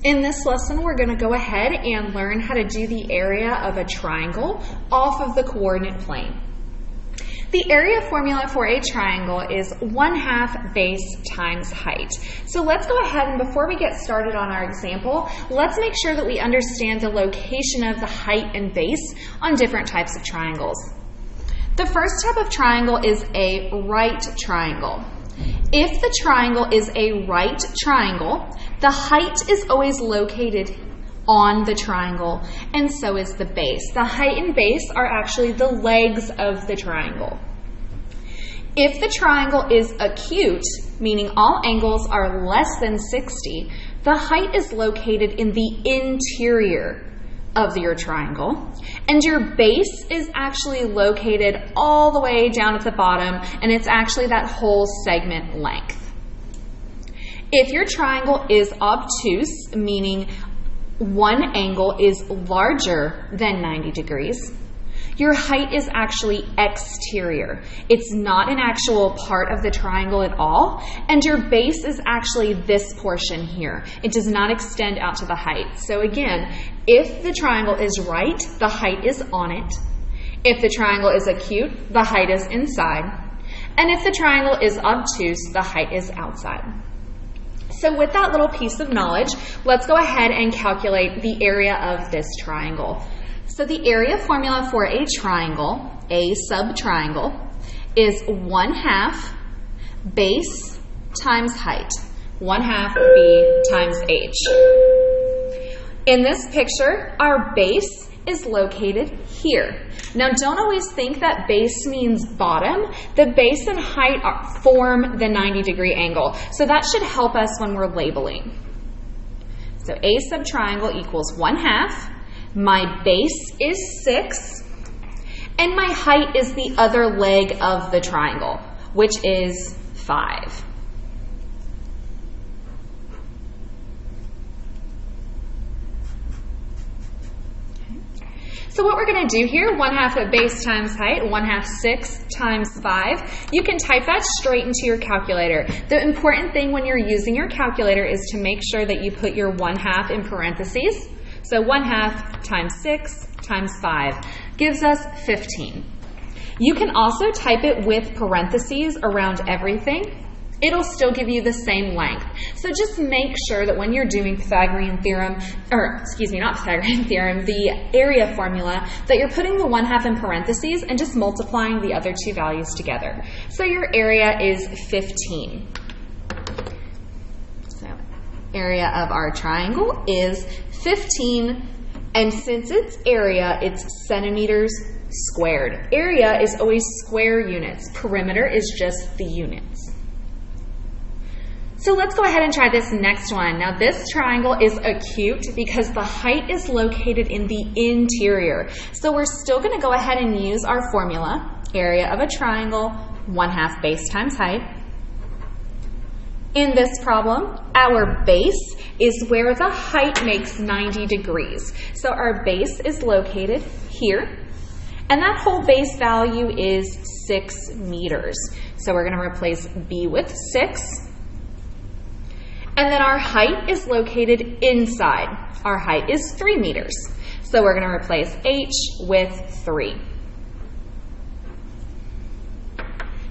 In this lesson, we're going to go ahead and learn how to do the area of a triangle off of the coordinate plane. The area formula for a triangle is 1/2 base times height. So let's go ahead and before we get started on our example, let's make sure that we understand the location of the height and base on different types of triangles. The first type of triangle is a right triangle. If the triangle is a right triangle, the height is always located on the triangle, and so is the base. The height and base are actually the legs of the triangle. If the triangle is acute, meaning all angles are less than 60, the height is located in the interior of your triangle, and your base is actually located all the way down at the bottom, and it's actually that whole segment length. If your triangle is obtuse, meaning one angle is larger than 90 degrees, your height is actually exterior. It's not an actual part of the triangle at all, and your base is actually this portion here. It does not extend out to the height. So again, if the triangle is right, the height is on it. If the triangle is acute, the height is inside. And if the triangle is obtuse, the height is outside. So with that little piece of knowledge, let's go ahead and calculate the area of this triangle. So the area formula for a triangle, a subtriangle, is 1/2 base times height. 1/2 b times h. In this picture, our base is located here. Now don't always think that base means bottom. The base and height form the 90-degree angle. So that should help us when we're labeling. So a subtriangle equals 1/2. My base is 6, and my height is the other leg of the triangle, which is 5. So what we're going to do here, 1/2 of base times height, 1/2 6 times 5, you can type that straight into your calculator. The important thing when you're using your calculator is to make sure that you put your 1/2 in parentheses. So 1/2 times 6 times 5 gives us 15. You can also type it with parentheses around everything. It'll still give you the same length. So just make sure that when you're doing Pythagorean theorem, or excuse me, not Pythagorean theorem, the area formula, that you're putting the 1/2 in parentheses and just multiplying the other two values together. So your area is 15. So area of our triangle is 15, and since it's area, it's centimeters squared. Area is always square units. Perimeter is just the units. So let's go ahead and try this next one. Now this triangle is acute because the height is located in the interior. So we're still going to go ahead and use our formula. Area of a triangle, 1/2 base times height. In this problem, our base is where the height makes 90 degrees. So our base is located here, and that whole base value is 6 meters. So we're going to replace B with 6. And then our height is located inside. Our height is 3 meters. So we're going to replace H with 3.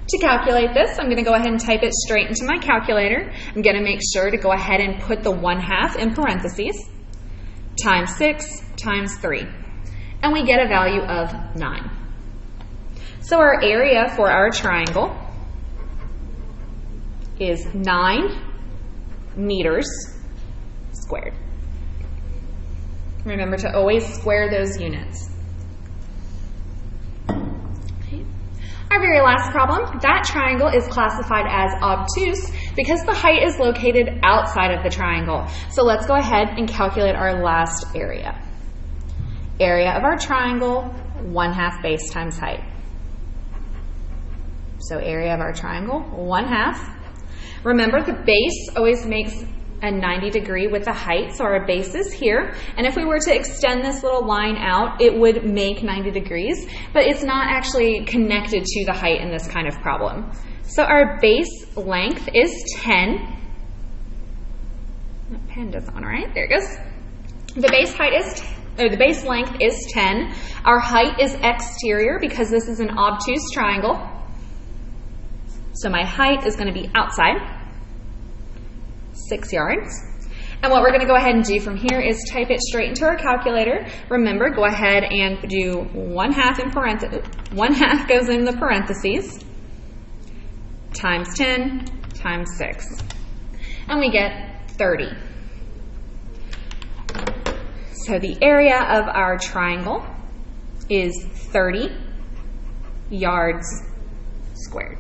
To calculate this, I'm going to go ahead and type it straight into my calculator. I'm going to make sure to go ahead and put the 1/2 in parentheses, times 6 times 3. And we get a value of 9. So our area for our triangle is 9 meters squared. Remember to always square those units. Our very last problem, that triangle is classified as obtuse because the height is located outside of the triangle. So let's go ahead and calculate our last area. Area of our triangle, 1/2 base times height. So area of our triangle, 1/2. Remember, the base always makes a 90 degree with the height, so our base is here. And if we were to extend this little line out, it would make 90 degrees, but it's not actually connected to the height in this kind of problem. So our base length is 10. pen doesn't want to write. There it goes. The base height is, or the base length is 10. Our height is exterior because this is an obtuse triangle. So my height is going to be outside, 6 yards. And what we're going to go ahead and do from here is type it straight into our calculator. Remember, go ahead and do 1/2 in parentheses. 1/2 goes in the parentheses, times 10 times 6. And we get 30. So the area of our triangle is 30 yards squared.